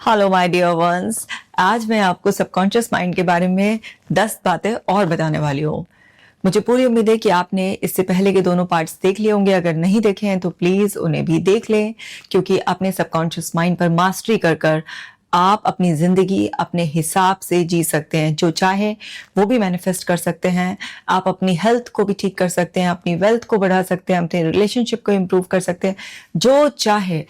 Hello my dear ones. आज मैं आपको सबकॉन्शियस माइंड के बारे में 10 बातें और बताने वाली हूँ। मुझे पूरी उम्मीद है कि आपने इससे पहले के दोनों पार्ट्स देख लिए होंगे। अगर नहीं देखे हैं तो प्लीज उन्हें भी देख लें, क्योंकि अपने सबकॉन्शियस माइंड पर मास्टरी कर कर आप अपनी जिंदगी अपने हिसाब से जी सकते हैं। जो चाहे वो भी मैनिफेस्ट कर सकते हैं। आप अपनी हेल्थ को भी ठीक कर सकते हैं, अपनी वेल्थ को बढ़ा सकते हैं, अपने रिलेशनशिप को इम्प्रूव कर सकते हैं। जो चाहे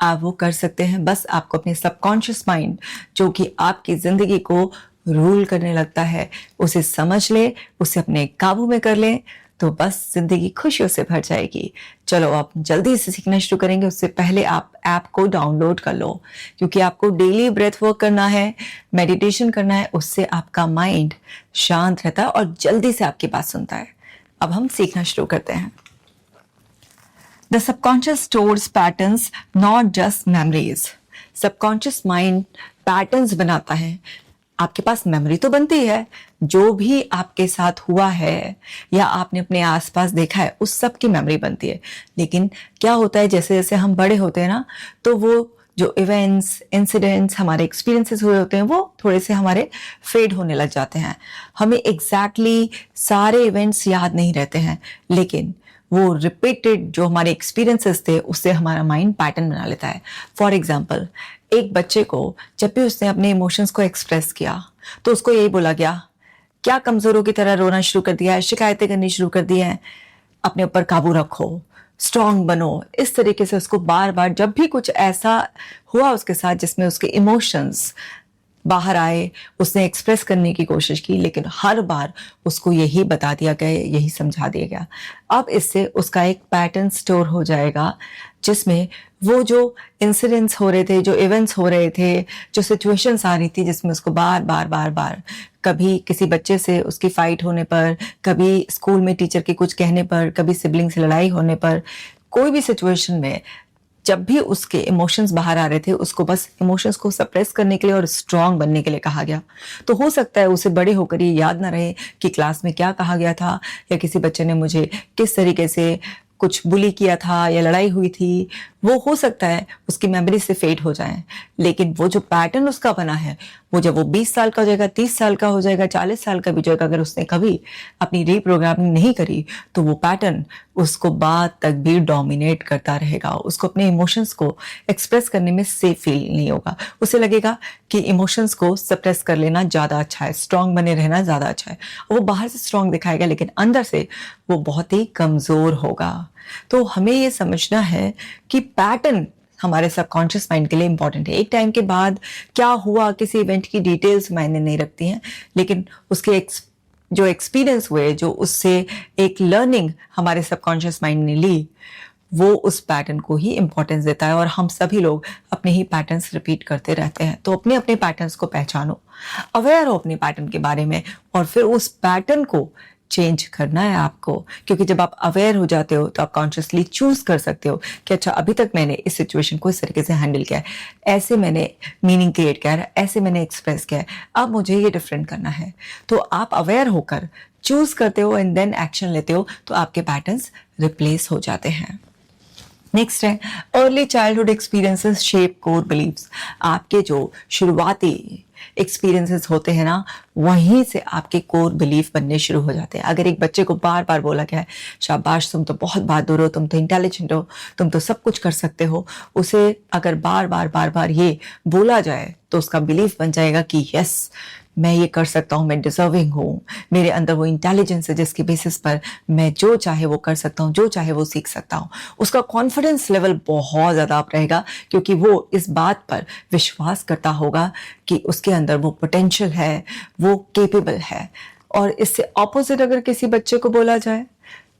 आप वो कर सकते हैं। बस आपको अपने सबकॉन्शियस माइंड, जो कि आपकी जिंदगी को रूल करने लगता है, उसे समझ ले, उसे अपने काबू में कर ले, तो बस जिंदगी खुशियों से भर जाएगी। चलो आप जल्दी से सीखना शुरू करेंगे। उससे पहले आप ऐप को डाउनलोड कर लो, क्योंकि आपको डेली ब्रेथ वर्क करना है, मेडिटेशन करना है। उससे आपका माइंड शांत रहता है और जल्दी से आपकी बात सुनता है। अब हम सीखना शुरू करते हैं। The subconscious stores patterns, not just memories. Subconscious mind patterns बनाता है। आपके पास मेमोरी तो बनती है, जो भी आपके साथ हुआ है या आपने अपने आसपास देखा है उस सब की मेमोरी बनती है। लेकिन क्या होता है, जैसे जैसे हम बड़े होते हैं ना, तो वो जो इवेंट्स, इंसिडेंट्स, हमारे एक्सपीरियंसेस हुए होते हैं, वो थोड़े से हमारे फेड होने लग जाते हैं। हमें एग्जैक्टली सारे इवेंट्स याद नहीं रहते हैं, लेकिन वो रिपीटेड जो हमारे एक्सपीरियंसेस थे उससे हमारा माइंड पैटर्न बना लेता है। फॉर एग्जाम्पल, एक बच्चे को जब भी उसने अपने इमोशंस को एक्सप्रेस किया तो उसको यही बोला गया, क्या कमजोरों की तरह रोना शुरू कर दिया है, शिकायतें करनी शुरू कर दी हैं, अपने ऊपर काबू रखो, स्ट्रांग बनो। इस तरीके से उसको बार बार जब भी कुछ ऐसा हुआ उसके साथ जिसमें उसके इमोशंस बाहर आए, उसने एक्सप्रेस करने की कोशिश की, लेकिन हर बार उसको यही बता दिया गया, यही समझा दिया गया। अब इससे उसका एक पैटर्न स्टोर हो जाएगा, जिसमें वो जो इंसिडेंट्स हो रहे थे, जो इवेंट्स हो रहे थे, जो सिचुएशंस आ रही थी, जिसमें उसको बार बार बार बार, कभी किसी बच्चे से उसकी फाइट होने पर, कभी स्कूल में टीचर के कुछ कहने पर, कभी सिबलिंग से लड़ाई होने पर, कोई भी सिचुएशन में जब भी उसके इमोशंस बाहर आ रहे थे, उसको बस इमोशंस को सप्रेस करने के लिए और स्ट्रांग बनने के लिए कहा गया। तो हो सकता है उसे बड़े होकर ये याद ना रहे कि क्लास में क्या कहा गया था, या किसी बच्चे ने मुझे किस तरीके से कुछ बुली किया था या लड़ाई हुई थी। वो हो सकता है उसकी मेमोरी से फेड हो जाए, लेकिन वो जो पैटर्न उसका बना है, वो जब वो 20 साल का हो जाएगा, 30 साल का हो जाएगा, 40 साल का भी जाएगा, अगर उसने कभी अपनी रीप्रोग्रामिंग नहीं करी तो वो पैटर्न उसको बाद तक भी डोमिनेट करता रहेगा। उसको अपने इमोशंस को एक्सप्रेस करने में सेफ फील नहीं होगा। उसे लगेगा कि इमोशंस को सप्रेस कर लेना ज़्यादा अच्छा है, स्ट्रांग बने रहना ज़्यादा अच्छा है। वो बाहर से स्ट्रांग दिखाएगा, लेकिन अंदर से वो बहुत ही कमज़ोर होगा। तो हमें ये समझना है कि पैटर्न हमारे सबकॉन्शियस माइंड के लिए इंपॉर्टेंट है। एक टाइम के बाद क्या हुआ, किसी इवेंट की डिटेल्स मायने नहीं रखती हैं, लेकिन उसके जो एक्सपीरियंस हुए, जो उससे एक लर्निंग हमारे सबकॉन्शियस माइंड ने ली, वो उस पैटर्न को ही इंपॉर्टेंस देता है। और हम सभी लोग अपने ही पैटर्न्स रिपीट करते रहते हैं। तो अपने अपने पैटर्न्स को पहचानो, अवेयर हो अपने पैटर्न के बारे में, और फिर उस पैटर्न को चेंज करना है आपको। क्योंकि जब आप अवेयर हो जाते हो तो आप कॉन्शियसली चूज कर सकते हो कि अच्छा, अभी तक मैंने इस सिचुएशन को इस तरीके से हैंडल किया है, ऐसे मैंने मीनिंग क्रिएट किया है, ऐसे मैंने एक्सप्रेस किया है, अब मुझे ये डिफरेंट करना है। तो आप अवेयर होकर चूज करते हो एंड देन एक्शन लेते हो, तो आपके पैटर्न्स रिप्लेस हो जाते हैं। नेक्स्ट है, early childhood experiences shape core beliefs. आपके जो शुरुआती एक्सपीरियंसेस होते हैं ना, वहीं से आपके कोर बिलीफ बनने शुरू हो जाते हैं। अगर एक बच्चे को बार बार बोला गया है, शाबाश तुम तो बहुत बहादुर हो, तुम तो इंटेलिजेंट हो, तुम तो सब कुछ कर सकते हो, उसे अगर बार बार बार बार ये बोला जाए तो उसका बिलीफ बन जाएगा कि यस, मैं ये कर सकता हूँ, मैं डिजर्विंग हूँ, मेरे अंदर वो इंटेलिजेंस है जिसके बेसिस पर मैं जो चाहे वो कर सकता हूँ, जो चाहे वो सीख सकता हूँ। उसका कॉन्फिडेंस लेवल बहुत ज़्यादा अप रहेगा, क्योंकि वो इस बात पर विश्वास करता होगा कि उसके अंदर वो पोटेंशियल है, वो केपेबल है। और इससे ऑपोजिट अगर किसी बच्चे को बोला जाए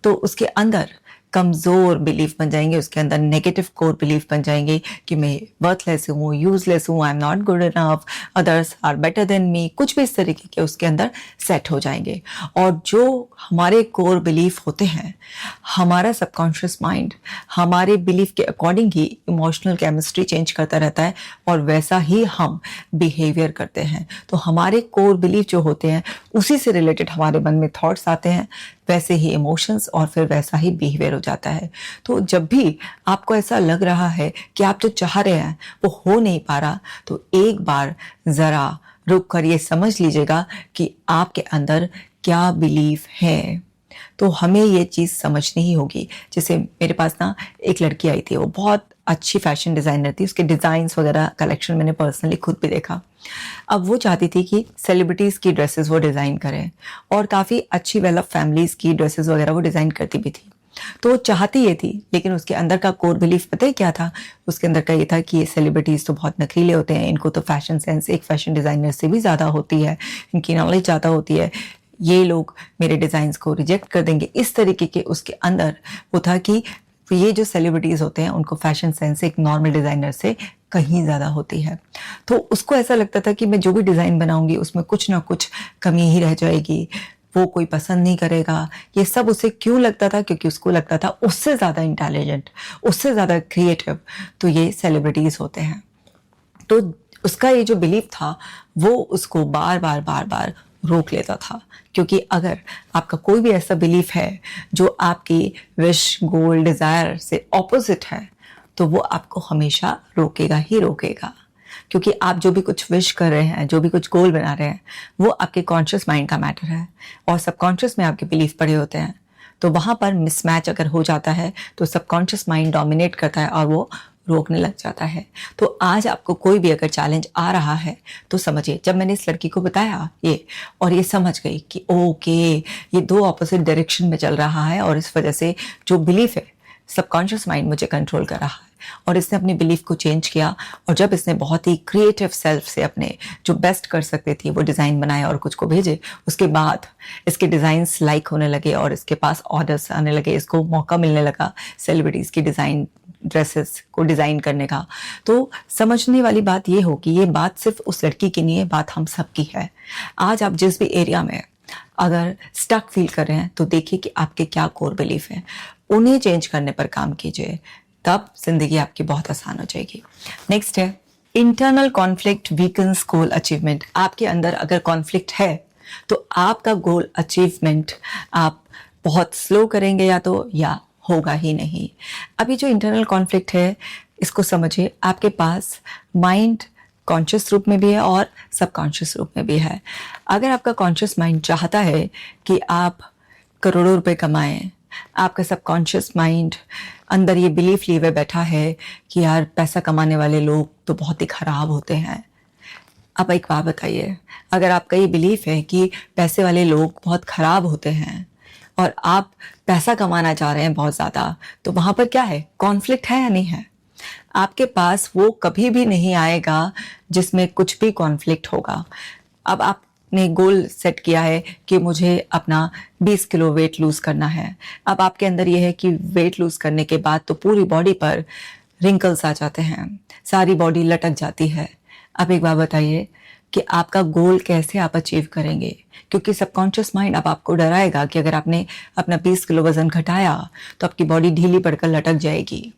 तो उसके अंदर कमज़ोर बिलीफ बन जाएंगे, उसके अंदर नेगेटिव कोर बिलीफ बन जाएंगे कि मैं वर्थलेस हूँ, यूजलेस हूँ, I am not good enough, others are better than me, कुछ भी इस तरीके के उसके अंदर सेट हो जाएंगे। और जो हमारे कोर बिलीफ होते हैं, हमारा सबकॉन्शियस माइंड हमारे बिलीफ के अकॉर्डिंग ही इमोशनल केमिस्ट्री चेंज करता रहता है, और वैसा ही हम बिहेवियर करते हैं। तो हमारे कोर बिलीफ जो होते हैं, उसी से रिलेटेड हमारे मन में थॉट्स आते हैं, वैसे ही इमोशंस और फिर वैसा ही बिहेवियर हो जाता है। तो जब भी आपको ऐसा लग रहा है कि आप जो चाह रहे हैं वो हो नहीं पा रहा, तो एक बार ज़रा रुक कर ये समझ लीजिएगा कि आपके अंदर क्या बिलीफ है। तो हमें ये चीज़ समझनी ही होगी। जैसे मेरे पास ना एक लड़की आई थी, वो बहुत अच्छी फैशन डिज़ाइनर थी, उसके डिज़ाइंस वगैरह कलेक्शन मैंने पर्सनली खुद भी देखा। अब वो चाहती थी कि सेलिब्रिटीज़ की ड्रेसेस वो डिज़ाइन करें और काफ़ी अच्छी वेल ऑफ फैमिलीज़ की ड्रेसेस वगैरह वो डिज़ाइन करती भी थी। तो वो चाहती ये थी, लेकिन उसके अंदर का कोर बिलीफ पता है क्या था? उसके अंदर का ये था कि ये सेलिब्रिटीज़ तो बहुत नखरीले होते हैं, इनको तो फैशन सेंस एक फैशन डिज़ाइनर से भी ज़्यादा होती है, इनकी नॉलेज ज़्यादा होती है, ये लोग मेरे डिज़ाइंस को रिजेक्ट कर देंगे। इस तरीके के उसके अंदर वो था कि ये जो सेलिब्रिटीज़ होते हैं उनको फैशन सेंस एक नॉर्मल डिज़ाइनर से कहीं ज़्यादा होती है। तो उसको ऐसा लगता था कि मैं जो भी डिज़ाइन बनाऊंगी उसमें कुछ ना कुछ कमी ही रह जाएगी, वो कोई पसंद नहीं करेगा। ये सब उसे क्यों लगता था? क्योंकि उसको लगता था उससे ज़्यादा इंटेलिजेंट, उससे ज़्यादा क्रिएटिव तो ये सेलिब्रिटीज़ होते हैं। तो उसका ये जो बिलीफ था वो उसको बार बार रोक लेता था। क्योंकि अगर आपका कोई भी ऐसा बिलीफ है जो आपकी विश, गोल, डिज़ायर से ऑपोजिट है, तो वो आपको हमेशा रोकेगा ही रोकेगा। क्योंकि आप जो भी कुछ विश कर रहे हैं, जो भी कुछ गोल बना रहे हैं, वो आपके कॉन्शियस माइंड का मैटर है और सबकॉन्शियस में आपके बिलीफ पड़े होते हैं। तो वहाँ पर मिसमैच अगर हो जाता है तो सबकॉन्शियस माइंड डोमिनेट करता है और वो रोकने लग जाता है। तो आज आपको कोई भी अगर चैलेंज आ रहा है तो समझिए, जब मैंने इस लड़की को बताया ये और ये समझ गई कि ओके ये दो ऑपोजिट डायरेक्शन में चल रहा है और इस वजह से जो बिलीफ है सबकॉन्शियस माइंड मुझे कंट्रोल कर रहा है, और इसने अपने बिलीफ को चेंज किया। और जब इसने बहुत ही क्रिएटिव सेल्फ से अपने जो बेस्ट कर सकते थी वो डिज़ाइन बनाए और कुछ को भेजे, उसके बाद इसके डिज़ाइंस लाइक होने लगे और इसके पास ऑर्डर्स आने लगे, इसको मौका मिलने लगा सेलिब्रिटीज़ की डिज़ाइन ड्रेसेस को डिज़ाइन करने का। तो समझने वाली बात ये हो कि ये बात सिर्फ उस लड़की की नहीं है, बात हम सब की है। आज आप जिस भी एरिया में अगर स्टक फील कर रहे हैं तो देखिए कि आपके क्या कोर बिलीफ है, उन्हें चेंज करने पर काम कीजिए, तब जिंदगी आपकी बहुत आसान हो जाएगी। नेक्स्ट है इंटरनल कॉन्फ्लिक्ट वीकन्स गोल अचीवमेंट। आपके अंदर अगर कॉन्फ्लिक्ट है तो आपका गोल अचीवमेंट आप बहुत स्लो करेंगे या होगा ही नहीं। अभी जो इंटरनल कॉन्फ्लिक्ट है इसको समझिए, आपके पास माइंड कॉन्शियस रूप में भी है और सबकॉन्शियस रूप में भी है। अगर आपका कॉन्शियस माइंड चाहता है कि आप करोड़ों रुपए कमाएं, आपका सबकॉन्शियस माइंड अंदर ये बिलीफ लिए हुए बैठा है कि यार पैसा कमाने वाले लोग तो बहुत ही खराब होते हैं। अब एक बात बताइए, अगर आपका ये बिलीफ है कि पैसे वाले लोग बहुत खराब होते हैं और आप पैसा कमाना चाह रहे हैं बहुत ज़्यादा, तो वहाँ पर क्या है? कॉन्फ्लिक्ट है या नहीं है? आपके पास वो कभी भी नहीं आएगा जिसमें कुछ भी कॉन्फ्लिक्ट होगा। अब आपने गोल सेट किया है कि मुझे अपना 20 किलो वेट लूज़ करना है। अब आपके अंदर ये है कि वेट लूज़ करने के बाद तो पूरी बॉडी पर रिंकल्स आ जाते हैं, सारी बॉडी लटक जाती है। अब एक बात बताइए कि आपका गोल कैसे आप अचीव करेंगे? क्योंकि सबकॉन्शियस माइंड अब आपको डराएगा कि अगर आपने अपना 20 किलो वजन घटाया तो आपकी बॉडी ढीली पड़कर लटक जाएगी।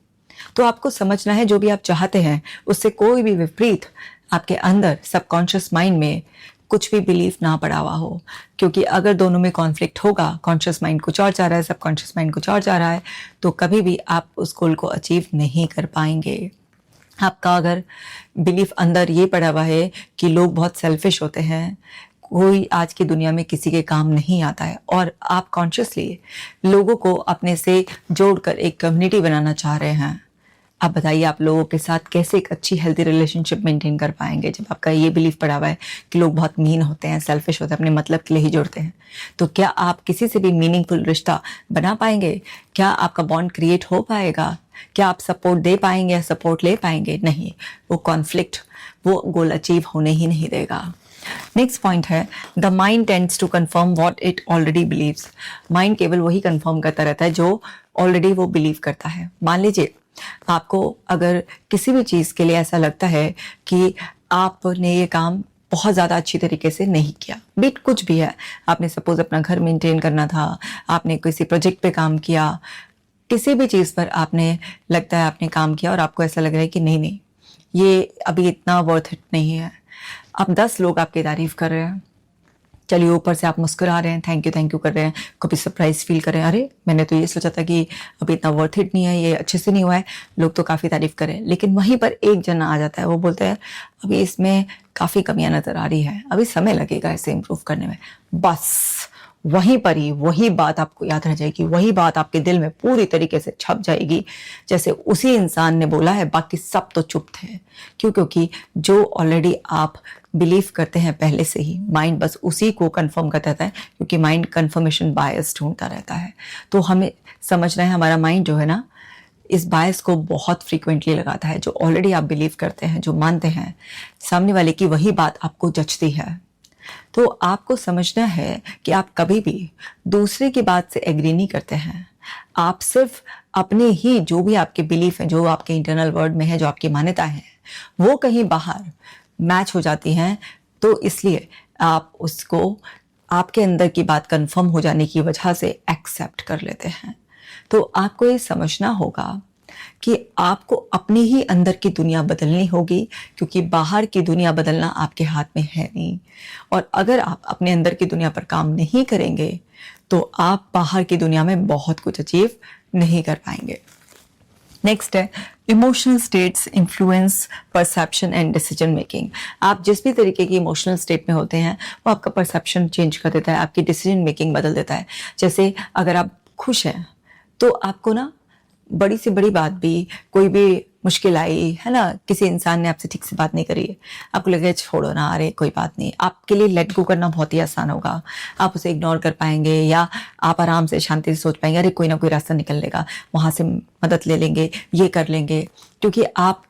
तो आपको समझना है जो भी आप चाहते हैं उससे कोई भी विपरीत आपके अंदर सबकॉन्शियस माइंड में कुछ भी बिलीफ ना पड़ा हुआ हो। क्योंकि अगर दोनों में कॉन्फ्लिक्ट होगा, कॉन्शियस माइंड कुछ और चाह रहा है, सबकॉन्शियस माइंड कुछ और चाह रहा है, तो कभी भी आप उस गोल को अचीव नहीं कर पाएंगे। आपका अगर बिलीफ अंदर ये पड़ा हुआ है कि लोग बहुत सेल्फिश होते हैं, कोई आज की दुनिया में किसी के काम नहीं आता है, और आप कॉन्शियसली लोगों को अपने से जोड़कर एक कम्युनिटी बनाना चाह रहे हैं, आप बताइए आप लोगों के साथ कैसे एक अच्छी हेल्दी रिलेशनशिप मेंटेन कर पाएंगे जब आपका ये बिलीफ पड़ा हुआ है कि लोग बहुत मीन होते हैं, सेल्फिश होते हैं, अपने मतलब के लिए ही जुड़ते हैं। तो क्या आप किसी से भी मीनिंगफुल रिश्ता बना पाएंगे? क्या आपका बॉन्ड क्रिएट हो पाएगा? क्या आप सपोर्ट दे पाएंगे या सपोर्ट ले पाएंगे? नहीं, वो कॉन्फ्लिक्ट वो गोल अचीव होने ही नहीं देगा। नेक्स्ट पॉइंट है the mind tends to confirm what it already believes. Mind केवल वही कंफर्म करता रहता है जो ऑलरेडी वो बिलीव करता है। मान लीजिए आपको अगर किसी भी चीज़ के लिए ऐसा लगता है कि आपने ये काम बहुत ज़्यादा अच्छी तरीके से नहीं किया, बीट कुछ भी है, आपने सपोज अपना घर मेंटेन करना था, आपने किसी प्रोजेक्ट पे काम किया, किसी भी चीज़ पर आपने लगता है आपने काम किया और आपको ऐसा लग रहा है कि नहीं नहीं ये अभी इतना वर्थ इट नहीं है। अब 10 लोग आपकी तारीफ कर रहे हैं, चलिए ऊपर से आप मुस्कुरा रहे हैं, थैंक यू कर रहे हैं, कभी सरप्राइज फील कर रहे हैं, अरे मैंने तो ये सोचा था कि अभी इतना वर्थ इट नहीं है, ये अच्छे से नहीं हुआ है, लोग तो काफ़ी तारीफ करें। लेकिन वहीं पर एक जना आ जाता है, वो बोलता है अभी इसमें काफ़ी कमियां नज़र आ रही है, अभी समय लगेगा इसे इम्प्रूव करने में। बस वहीं पर ही वही बात आपको याद रह जाएगी, वही बात आपके दिल में पूरी तरीके से छप जाएगी, जैसे उसी इंसान ने बोला है, बाकी सब तो चुप थे। क्योंकि जो ऑलरेडी आप बिलीव करते हैं पहले से ही, माइंड बस उसी को कंफर्म करता रहता है, क्योंकि माइंड कंफर्मेशन बायस ढूंढता रहता है। तो हमें समझना है, हमारा माइंड जो है ना, इस बायस को बहुत फ्रीक्वेंटली लगाता है। जो ऑलरेडी आप बिलीव करते हैं, जो मानते हैं, सामने वाले की वही बात आपको जचती है। तो आपको समझना है कि आप कभी भी दूसरे की बात से एग्री नहीं करते हैं। आप सिर्फ अपने ही जो भी आपके बिलीफ हैं, जो आपके इंटरनल वर्ड में है, जो आपकी मान्यता है, वो कहीं बाहर मैच हो जाती हैं। तो इसलिए आप उसको आपके अंदर की बात कंफर्म हो जाने की वजह से एक्सेप्ट कर लेते हैं। तो आपको ये समझना होगा कि आपको अपने ही अंदर की दुनिया बदलनी होगी, क्योंकि बाहर की दुनिया बदलना आपके हाथ में है नहीं। और अगर आप अपने अंदर की दुनिया पर काम नहीं करेंगे तो आप बाहर की दुनिया में बहुत कुछ अचीव नहीं कर पाएंगे। नेक्स्ट है emotional states influence perception and decision making. आप जिस भी तरीके की इमोशनल स्टेट में होते हैं वो आपका परसेप्शन चेंज कर देता है, आपकी डिसीजन मेकिंग बदल देता है। जैसे अगर आप खुश हैं तो आपको ना बड़ी से बड़ी बात भी, कोई भी मुश्किल आई है ना, किसी इंसान ने आपसे ठीक से बात नहीं करी है, आपको लगे छोड़ो ना, अरे कोई बात नहीं, आपके लिए लेट गो करना बहुत ही आसान होगा। आप उसे इग्नोर कर पाएंगे, या आप आराम से शांति से सोच पाएंगे, अरे कोई ना कोई रास्ता निकल लेगा, वहाँ से मदद ले लेंगे, ये कर लेंगे। क्योंकि आप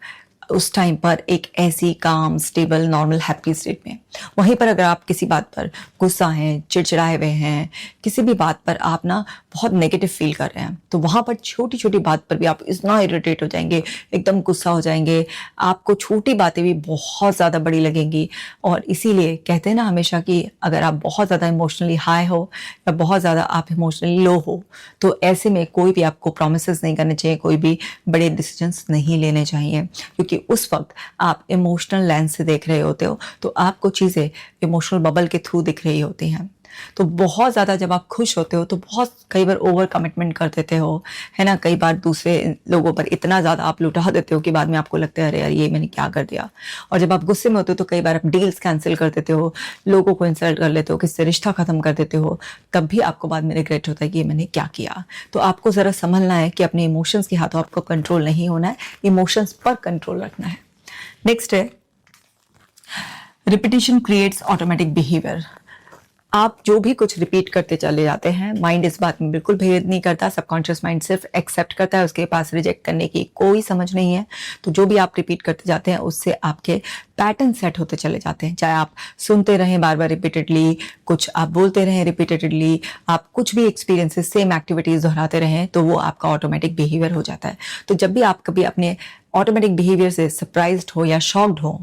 उस टाइम पर एक ऐसी काम, स्टेबल, नॉर्मल, हैप्पी स्टेट में। वहीं पर अगर आप किसी बात पर गुस्सा हैं, चिड़चिड़ाए हुए हैं, किसी भी बात पर आप ना बहुत नेगेटिव फील कर रहे हैं, तो वहाँ पर छोटी छोटी बात पर भी आप इतना इरिटेट हो जाएंगे, एकदम गुस्सा हो जाएंगे, आपको छोटी बातें भी बहुत ज़्यादा बड़ी लगेंगी। और इसीलिए कहते हैं ना हमेशा कि अगर आप बहुत ज़्यादा इमोशनली हाई हो या बहुत ज़्यादा आप इमोशनली लो हो, तो ऐसे में कोई भी आपको प्रोमिसेस नहीं करने चाहिए, कोई भी बड़े डिसीजंस नहीं लेने चाहिए, क्योंकि उस वक्त आप इमोशनल लेंस से देख रहे होते हो, तो आपको चीज़ें इमोशनल बबल के थ्रू दिख रही होती हैं। तो बहुत ज़्यादा जब आप खुश होते हो तो बहुत कई बार ओवर कमिटमेंट कर देते हो, है ना, कई बार दूसरे लोगों पर इतना ज़्यादा आप लुटा देते हो कि बाद में आपको लगता है अरे यार ये मैंने क्या कर दिया। और जब आप गुस्से में होते हो तो कई बार आप डील्स कैंसिल कर देते हो, लोगों को इंसल्ट कर लेते हो, किससे रिश्ता ख़त्म कर देते हो, तब भी आपको बाद में रिग्रेट होता है कि ये मैंने क्या किया। तो आपको ज़रा समझना है कि अपने इमोशंस के हाथों आपको कंट्रोल नहीं होना है, इमोशंस पर कंट्रोल रखना है। नेक्स्ट है रिपीटिशन क्रिएट्स ऑटोमेटिक बिहेवियर। आप जो भी कुछ रिपीट करते चले जाते हैं, माइंड इस बात में बिल्कुल भेद नहीं करता, सबकॉन्शियस माइंड सिर्फ एक्सेप्ट करता है, उसके पास रिजेक्ट करने की कोई समझ नहीं है। तो जो भी आप रिपीट करते जाते हैं उससे आपके पैटर्न सेट होते चले जाते हैं। चाहे आप सुनते रहें बार बार रिपीटेडली, कुछ आप बोलते रहें रिपीटेडली, आप कुछ भी एक्सपीरियंसेस, सेम एक्टिविटीज़ दोहराते रहें, तो वो आपका ऑटोमेटिक बिहेवियर हो जाता है। तो जब भी आप कभी अपने ऑटोमेटिक बिहेवियर से सरप्राइज्ड हो या शॉक्ड हो,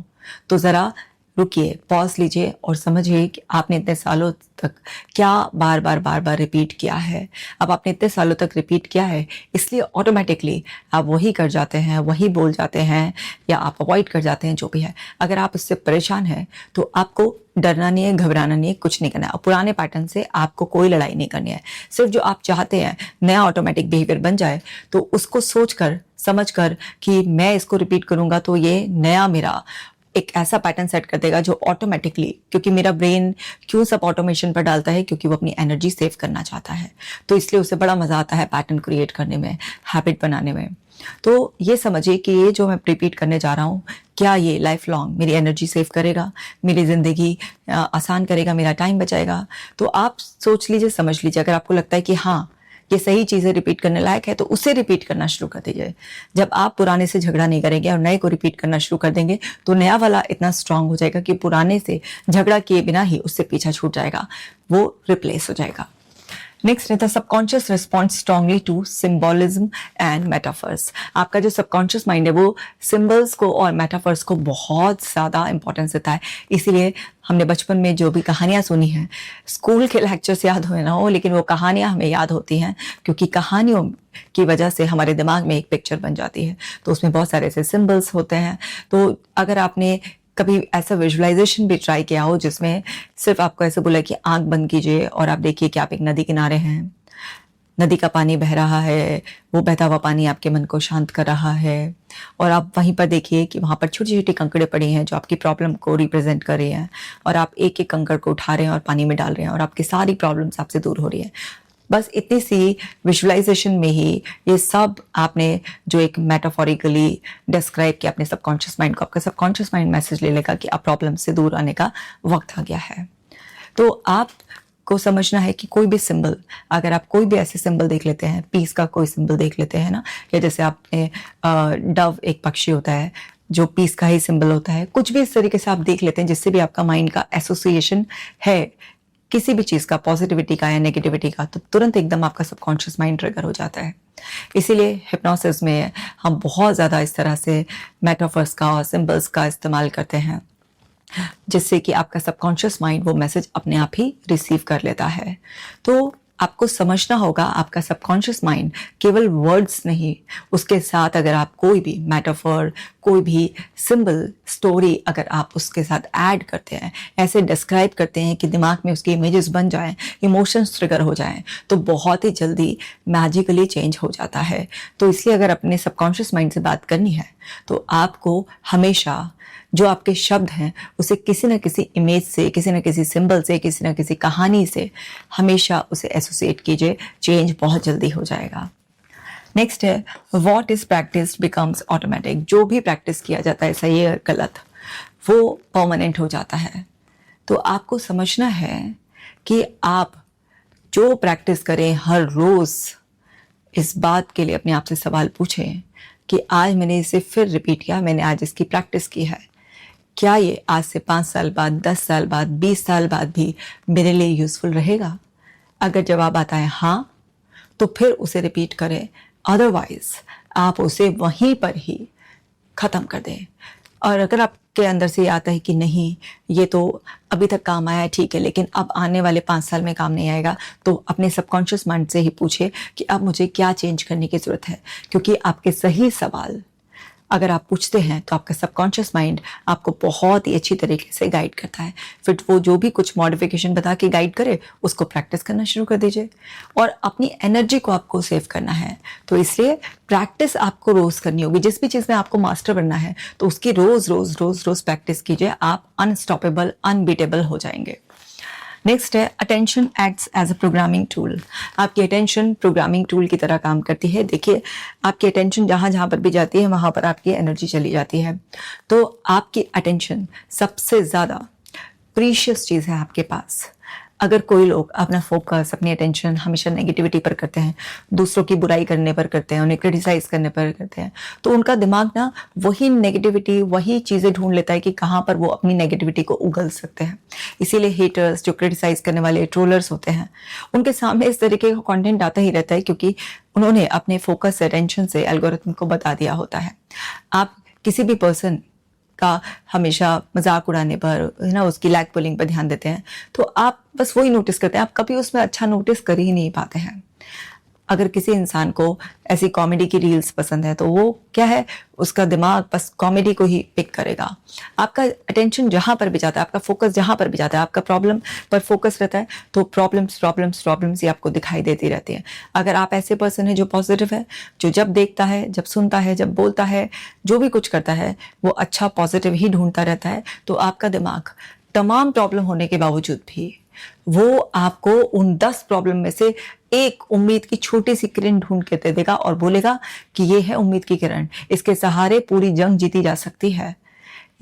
तो ज़रा रुकिए, पॉज लीजिए और समझिए कि आपने इतने सालों तक क्या बार बार रिपीट किया है। अब आपने इतने सालों तक रिपीट किया है, इसलिए ऑटोमेटिकली आप वही कर जाते हैं, वही बोल जाते हैं, या आप अवॉइड कर जाते हैं, जो भी है। अगर आप उससे परेशान हैं तो आपको डरना नहीं है, घबराना नहीं है, कुछ नहीं करना है। पुराने पैटर्न से आपको कोई लड़ाई नहीं करनी है। सिर्फ जो आप चाहते हैं नया ऑटोमेटिक बिहेवियर बन जाए, तो उसको सोचकर समझकर कि मैं इसको रिपीट करूंगा तो ये नया मेरा एक ऐसा पैटर्न सेट कर देगा जो ऑटोमेटिकली, क्योंकि मेरा ब्रेन क्यों सब ऑटोमेशन पर डालता है, क्योंकि वो अपनी एनर्जी सेव करना चाहता है। तो इसलिए उसे बड़ा मजा आता है पैटर्न क्रिएट करने में, हैबिट बनाने में। तो ये समझिए कि ये जो मैं रिपीट करने जा रहा हूँ, क्या ये लाइफ लॉन्ग मेरी एनर्जी सेव करेगा, मेरी ज़िंदगी आसान करेगा, मेरा टाइम बचाएगा। तो आप सोच लीजिए, समझ लीजिए। अगर आपको लगता है कि हाँ ये सही चीज़ें रिपीट करने लायक है, तो उसे रिपीट करना शुरू कर दीजिए। जब आप पुराने से झगड़ा नहीं करेंगे और नए को रिपीट करना शुरू कर देंगे, तो नया वाला इतना स्ट्रांग हो जाएगा कि पुराने से झगड़ा किए बिना ही उससे पीछा छूट जाएगा, वो रिप्लेस हो जाएगा। नेक्स्ट है the subconscious response strongly to symbolism and metaphors. आपका जो सबकॉन्शियस माइंड है वो सिंबल्स को और मेटाफर्स को बहुत ज़्यादा इंपॉर्टेंस देता है। इसीलिए हमने बचपन में जो भी कहानियाँ सुनी हैं, स्कूल के लेक्चर्स याद हुए ना हो, लेकिन वो कहानियाँ हमें याद होती हैं, क्योंकि कहानियों की वजह से हमारे दिमाग में एक पिक्चर बन जाती है। तो उसमें बहुत सारे ऐसे सिंबल्स होते हैं। तो अगर आपने कभी ऐसा विजुअलाइजेशन भी ट्राई किया हो जिसमें सिर्फ आपको ऐसे बोला कि आंख बंद कीजिए और आप देखिए कि आप एक नदी किनारे हैं, नदी का पानी बह रहा है, वो बहता हुआ पानी आपके मन को शांत कर रहा है और आप वहीं पर देखिए कि वहाँ पर छोटी छोटी कंकड़े पड़ी हैं जो आपकी प्रॉब्लम को रिप्रेजेंट कर रही हैं और आप एक एक कंकड़ को उठा रहे हैं और पानी में डाल रहे हैं और आपकी सारी प्रॉब्लम्स आपसे दूर हो रही है। बस इतनी सी विजुअलाइजेशन में ही ये सब आपने जो एक मेटाफोरिकली डिस्क्राइब किया अपने सबकॉन्शियस माइंड को, आपका सबकॉन्शियस माइंड मैसेज ले लेगा कि आप प्रॉब्लम से दूर आने का वक्त आ गया है। तो आप को समझना है कि कोई भी सिंबल, अगर आप कोई भी ऐसे सिंबल देख लेते हैं, पीस का कोई सिंबल देख लेते हैं ना, या जैसे आपने डव एक पक्षी होता है जो पीस का ही सिंबल होता है, कुछ भी इस तरीके से आप देख लेते हैं जिससे भी आपका माइंड का एसोसिएशन है किसी भी चीज़ का, पॉजिटिविटी का या नेगेटिविटी का, तो तुरंत एकदम आपका सबकॉन्शियस माइंड ट्रिगर हो जाता है। इसीलिए हिप्नोसिस में हम बहुत ज़्यादा इस तरह से मेटाफर्स का और सिंबल्स का इस्तेमाल करते हैं जिससे कि आपका सबकॉन्शियस माइंड वो मैसेज अपने आप ही रिसीव कर लेता है। तो आपको समझना होगा आपका सबकॉन्शियस माइंड केवल वर्ड्स नहीं, उसके साथ अगर आप कोई भी मेटाफर, कोई भी सिंबल, स्टोरी अगर आप उसके साथ ऐड करते हैं, ऐसे डिस्क्राइब करते हैं कि दिमाग में उसकी इमेजेस बन जाएं, इमोशंस ट्रिगर हो जाएं, तो बहुत ही जल्दी मैजिकली चेंज हो जाता है। तो इसलिए अगर अपने सबकॉन्शियस माइंड से बात करनी है तो आपको हमेशा जो आपके शब्द हैं उसे किसी न किसी इमेज से, किसी न किसी सिंबल से, किसी न किसी कहानी से हमेशा उसे एसोसिएट कीजिए, चेंज बहुत जल्दी हो जाएगा। नेक्स्ट है what is practice becomes automatic. जो भी प्रैक्टिस किया जाता है, सही या गलत, वो परमानेंट हो जाता है। तो आपको समझना है कि आप जो प्रैक्टिस करें हर रोज, इस बात के लिए अपने आप से सवाल पूछें कि आज मैंने इसे फिर रिपीट किया, मैंने आज इसकी प्रैक्टिस की है, क्या ये आज से 5 साल बाद, 10 साल बाद, 20 साल बाद भी मेरे लिए यूजफुल रहेगा? अगर जवाब आता है हाँ, तो फिर उसे रिपीट करें, अदरवाइज आप उसे वहीं पर ही ख़त्म कर दें। और अगर आपके अंदर से ये आता है कि नहीं, ये तो अभी तक काम आया है, ठीक है, लेकिन अब आने वाले 5 साल में काम नहीं आएगा, तो अपने सबकॉन्शियस माइंड से ही पूछे कि अब मुझे क्या चेंज करने की ज़रूरत है। क्योंकि आपके सही सवाल अगर आप पूछते हैं तो आपका सबकॉन्शियस माइंड आपको बहुत ही अच्छी तरीके से गाइड करता है। फिर वो जो भी कुछ मॉडिफिकेशन बता के गाइड करे, उसको प्रैक्टिस करना शुरू कर दीजिए। और अपनी एनर्जी को आपको सेव करना है, तो इसलिए प्रैक्टिस आपको रोज़ करनी होगी। जिस भी चीज़ में आपको मास्टर बनना है तो उसकी रोज़ रोज़ रोज़ रोज़ प्रैक्टिस कीजिए, आप अनस्टॉपेबल, अनबीटेबल हो जाएंगे। नेक्स्ट है attention acts as a programming tool. आपकी अटेंशन प्रोग्रामिंग टूल की तरह काम करती है। देखिए, आपकी अटेंशन जहाँ जहाँ पर भी जाती है वहाँ पर आपकी एनर्जी चली जाती है। तो आपकी अटेंशन सबसे ज़्यादा प्रीशियस चीज़ है आपके पास। अगर कोई लोग अपना फोकस, अपनी अटेंशन हमेशा नेगेटिविटी पर करते हैं, दूसरों की बुराई करने पर करते हैं, उन्हें क्रिटिसाइज करने पर करते हैं, तो उनका दिमाग ना वही नेगेटिविटी, वही चीज़ें ढूंढ लेता है कि कहाँ पर वो अपनी नेगेटिविटी को उगल सकते हैं। इसीलिए हेटर्स, जो क्रिटिसाइज करने वाले ट्रोलर्स होते हैं, उनके सामने इस तरीके का कंटेंट आता ही रहता है क्योंकि उन्होंने अपने फोकस से, अटेंशन से एल्गोरिथम को बता दिया होता है। आप किसी भी पर्सन का हमेशा मजाक उड़ाने पर, है ना, उसकी लैग पुलिंग पर ध्यान देते हैं, तो आप बस वही नोटिस करते हैं, आप कभी उसमें अच्छा नोटिस कर ही नहीं पाते हैं। अगर किसी इंसान को ऐसी कॉमेडी की रील्स पसंद है तो वो क्या है, उसका दिमाग बस कॉमेडी को ही पिक करेगा। आपका अटेंशन जहाँ पर भी जाता है, आपका फोकस जहाँ पर भी जाता है, आपका प्रॉब्लम पर फोकस रहता है, तो प्रॉब्लम्स ही आपको दिखाई देती रहती हैं। अगर आप ऐसे पर्सन है जो पॉजिटिव है, जो जब देखता है, जब सुनता है, जब बोलता है, जो भी कुछ करता है वो अच्छा पॉजिटिव ही ढूंढता रहता है, तो आपका दिमाग तमाम प्रॉब्लम होने के बावजूद भी वो आपको उन 10 प्रॉब्लम में से एक उम्मीद की छोटी सी किरण ढूंढ के दे देगा और बोलेगा कि ये है उम्मीद की किरण, इसके सहारे पूरी जंग जीती जा सकती है।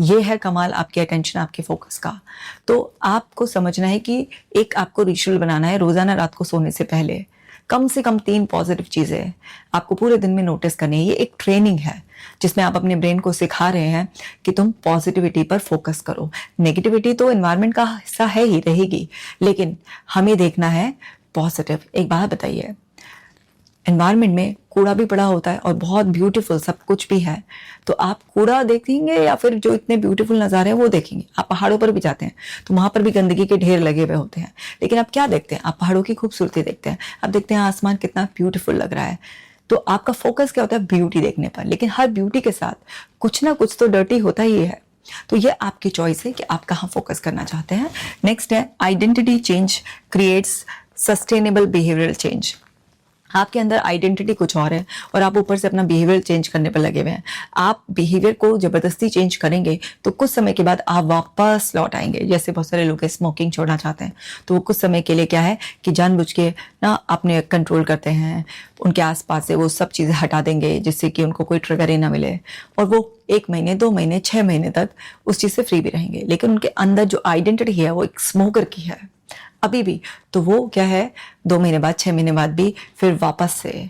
ये है कमाल आपकी अटेंशन, आपके फोकस का। तो आपको समझना है कि एक आपको रिचुअल बनाना है, रोजाना रात को सोने से पहले कम से कम 3 पॉजिटिव चीजें आपको पूरे दिन में नोटिस करनी है। ये एक ट्रेनिंग है जिसमें आप अपने ब्रेन को सिखा रहे हैं कि तुम पॉजिटिविटी पर फोकस करो। नेगेटिविटी तो एनवायरनमेंट का हिस्सा है ही, रहेगी, लेकिन हमें देखना है पॉजिटिव। एक बात बताइए, एनवायरनमेंट में कूड़ा भी पड़ा होता है और बहुत ब्यूटीफुल सब कुछ भी है, तो आप कूड़ा देखेंगे या फिर जो इतने ब्यूटीफुल नज़ारे हैं वो देखेंगे? आप पहाड़ों पर भी जाते हैं तो वहां पर भी गंदगी के ढेर लगे हुए होते हैं, लेकिन आप क्या देखते हैं? आप पहाड़ों की खूबसूरती देखते हैं, आप देखते हैं आसमान कितना ब्यूटीफुल लग रहा है। तो आपका फोकस क्या होता है? ब्यूटी देखने पर। लेकिन हर ब्यूटी के साथ कुछ ना कुछ तो डर्टी होता ही है। तो ये आपकी चॉइस है कि आप कहाँ फोकस करना चाहते हैं। नेक्स्ट है identity change creates sustainable behavioural change. आपके अंदर आइडेंटिटी कुछ और है और आप ऊपर से अपना बिहेवियर चेंज करने पर लगे हुए हैं। आप बिहेवियर को जबरदस्ती चेंज करेंगे तो कुछ समय के बाद आप वापस लौट आएंगे। जैसे बहुत सारे लोग स्मोकिंग छोड़ना चाहते हैं तो वो कुछ समय के लिए क्या है कि जानबूझ के ना अपने कंट्रोल करते हैं, उनके आसपास से वो सब चीज़ें हटा देंगे जिससे कि उनको कोई ट्रिगर ही ना मिले, और वो 1 महीने 2 महीने 6 महीने तक उस चीज़ से फ्री भी रहेंगे। लेकिन उनके अंदर जो आइडेंटिटी है वो एक स्मोकर की है अभी भी, तो वो क्या है 2 महीने बाद 6 महीने बाद भी फिर वापस से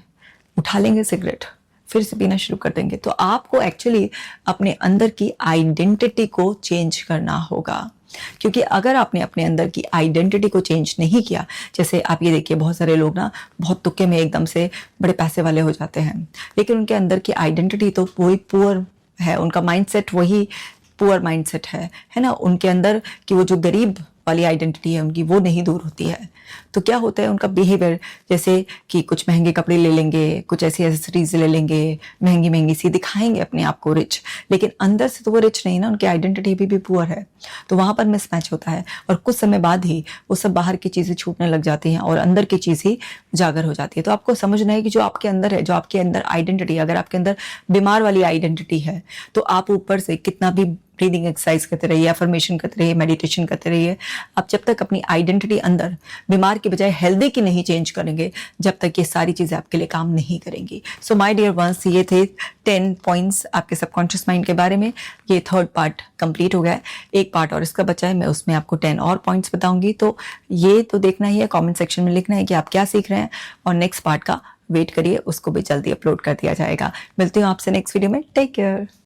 उठा लेंगे सिगरेट, फिर से पीना शुरू कर देंगे। तो आपको एक्चुअली अपने अंदर की आइडेंटिटी को चेंज करना होगा, क्योंकि अगर आपने अपने अंदर की आइडेंटिटी को चेंज नहीं किया, जैसे आप ये देखिए बहुत सारे लोग ना बहुत तुक्के में एकदम से बड़े पैसे वाले हो जाते हैं, लेकिन उनके अंदर की आइडेंटिटी तो वही पुअर है, उनका माइंडसेट वही पुअर माइंडसेट है ना। उनके अंदर कि वो जो गरीब वाली आइडेंटिटी है उनकी वो नहीं दूर होती है। तो क्या होता है उनका बिहेवियर, जैसे कि कुछ महंगे कपड़े ले लेंगे, कुछ ऐसी एसेसरीज ले लेंगे, महंगी महंगी सी दिखाएंगे अपने आप को रिच, लेकिन अंदर से तो वो रिच नहीं ना, उनकी आइडेंटिटी भी पुअर है। तो वहां पर मिसमैच होता है और कुछ समय बाद ही वो सब बाहर की चीजें छूटने लग जाती हैं और अंदर की चीज ही उजागर हो जाती है। तो आपको समझना है कि जो आपके अंदर है, जो आपके अंदर आइडेंटिटी, अगर आपके अंदर बीमार वाली आइडेंटिटी है तो आप ऊपर से कितना भी ब्रीदिंग एक्सरसाइज करते रहिए, अफर्मेशन करते रहिए, मेडिटेशन करते रहिए, आप जब तक अपनी आइडेंटिटी अंदर बीमार के बजाय हेल्दी की नहीं चेंज करेंगे, जब तक ये सारी चीजें आपके लिए काम नहीं करेंगी। सो माय डियर वंस, ये थे 10 पॉइंट्स आपके सबकॉन्शियस माइंड के बारे में। ये 3rd पार्ट कंप्लीट हो गया है, एक पार्ट और इसका बचा है, मैं उसमें आपको 10 और पॉइंट्स बताऊंगी। तो ये तो देखना ही है, कॉमेंट सेक्शन में लिखना है कि आप क्या सीख रहे हैं, और नेक्स्ट पार्ट का वेट करिए, उसको भी जल्दी अपलोड कर दिया जाएगा। मिलती हूँ आपसे नेक्स्ट वीडियो में। Take care.